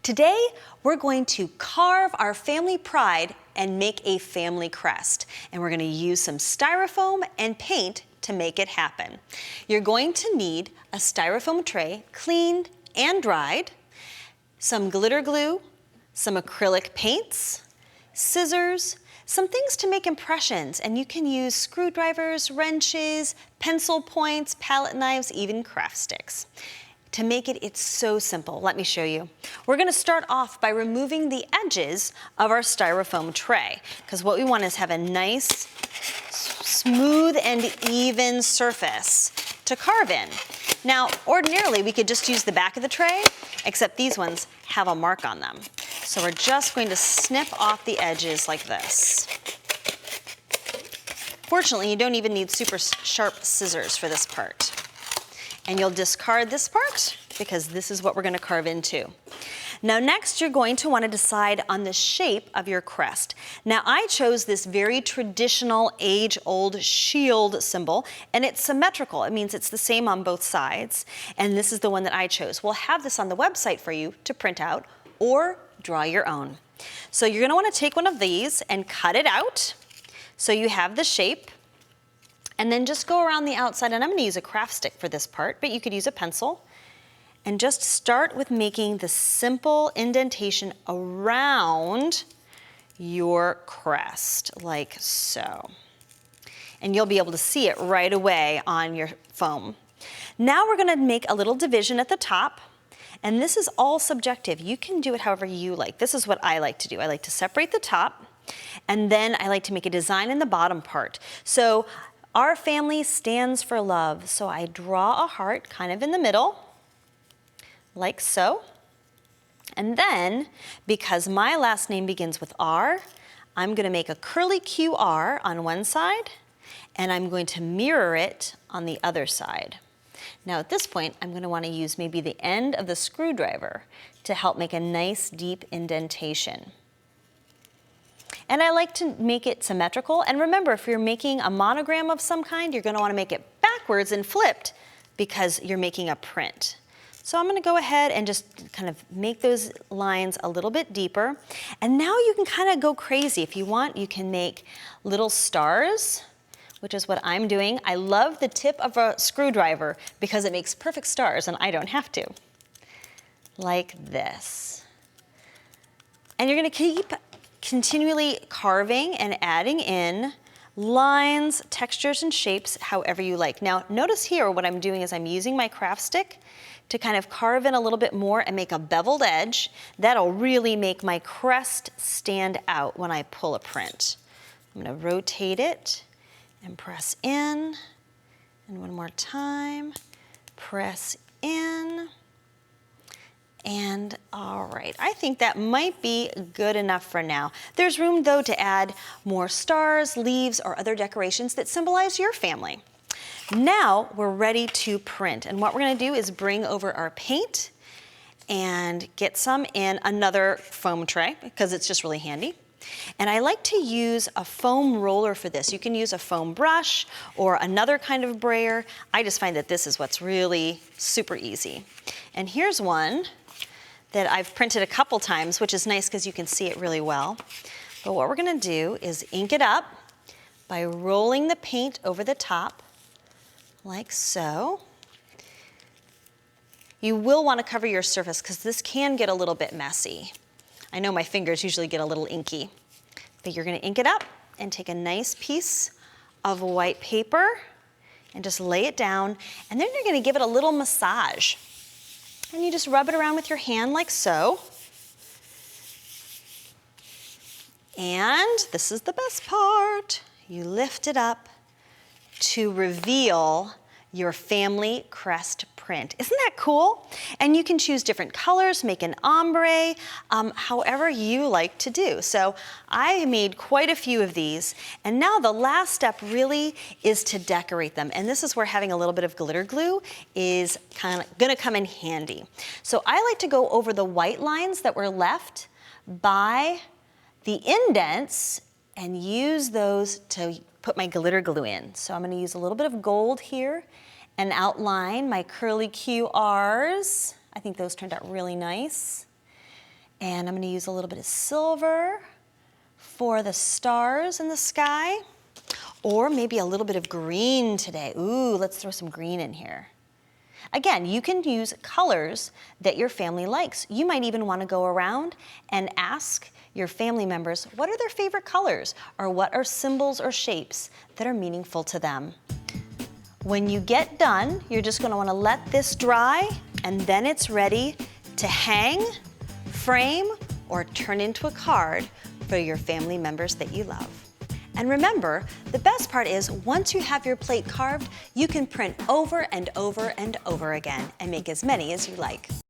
Today, we're going to carve our family pride and make a family crest. And we're going to use some styrofoam and paint to make it happen. You're going to need a styrofoam tray, cleaned and dried, some glitter glue, some acrylic paints, scissors, some things to make impressions, and you can use screwdrivers, wrenches, pencil points, palette knives, even craft sticks. To make it, it's so simple. Let me show you. We're gonna start off by removing the edges of our styrofoam tray, because what we want is have a nice, smooth and even surface to carve in. Now, ordinarily, we could just use the back of the tray, except these ones have a mark on them. So we're just going to snip off the edges like this. Fortunately, you don't even need super sharp scissors for this part. And you'll discard this part because this is what we're going to carve into. Now next, you're going to want to decide on the shape of your crest. Now I chose this very traditional age-old shield symbol, and it's symmetrical. It means it's the same on both sides, and this is the one that I chose. We'll have this on the website for you to print out or draw your own. So you're going to want to take one of these and cut it out so you have the shape. And then just go around the outside, and I'm going to use a craft stick for this part, but you could use a pencil. And just start with making the simple indentation around your crest, like so. And you'll be able to see it right away on your foam. Now we're going to make a little division at the top, and this is all subjective. You can do it however you like. This is what I like to do. I like to separate the top, and then I like to make a design in the bottom part. So our family stands for love, so I draw a heart kind of in the middle, like so. And then, because my last name begins with R, I'm going to make a curly QR on one side, and I'm going to mirror it on the other side. Now at this point, I'm going to want to use maybe the end of the screwdriver to help make a nice deep indentation. And I like to make it symmetrical. And remember, if you're making a monogram of some kind, you're going to want to make it backwards and flipped because you're making a print. So I'm going to go ahead and just kind of make those lines a little bit deeper. And now you can kind of go crazy. If you want, you can make little stars, which is what I'm doing. I love the tip of a screwdriver because it makes perfect stars and I don't have to. Like this. And you're going to keep continually carving and adding in lines, textures, and shapes however you like. Now notice here what I'm doing is I'm using my craft stick to kind of carve in a little bit more and make a beveled edge. That'll really make my crest stand out when I pull a print. I'm going to rotate it and press in, and one more time, press in. And all right, I think that might be good enough for now. There's room though to add more stars, leaves, or other decorations that symbolize your family. Now we're ready to print, and what we're going to do is bring over our paint and get some in another foam tray because it's just really handy. And I like to use a foam roller for this. You can use a foam brush or another kind of brayer. I just find that this is what's really super easy. And here's one that I've printed a couple times, which is nice because you can see it really well. But what we're going to do is ink it up by rolling the paint over the top, like so. You will want to cover your surface because this can get a little bit messy. I know my fingers usually get a little inky, but you're going to ink it up and take a nice piece of white paper and just lay it down, and then you're going to give it a little massage. And you just rub it around with your hand like so. And this is the best part. You lift it up to reveal your family crest print. Isn't that cool? And you can choose different colors, make an ombre, however you like to do. So I made quite a few of these, and now the last step really is to decorate them. And this is where having a little bit of glitter glue is kind of gonna come in handy. So I like to go over the white lines that were left by the indents and use those to put my glitter glue in. So I'm going to use a little bit of gold here and outline my curly QRs. I think those turned out really nice. And I'm gonna use a little bit of silver for the stars in the sky, or maybe a little bit of green today. Ooh, let's throw some green in here. Again, you can use colors that your family likes. You might even want to go around and ask your family members what are their favorite colors, or what are symbols or shapes that are meaningful to them. When you get done, you're just going to want to let this dry, and then it's ready to hang, frame, or turn into a card for your family members that you love. And remember, the best part is once you have your plate carved, you can print over and over and over again and make as many as you like.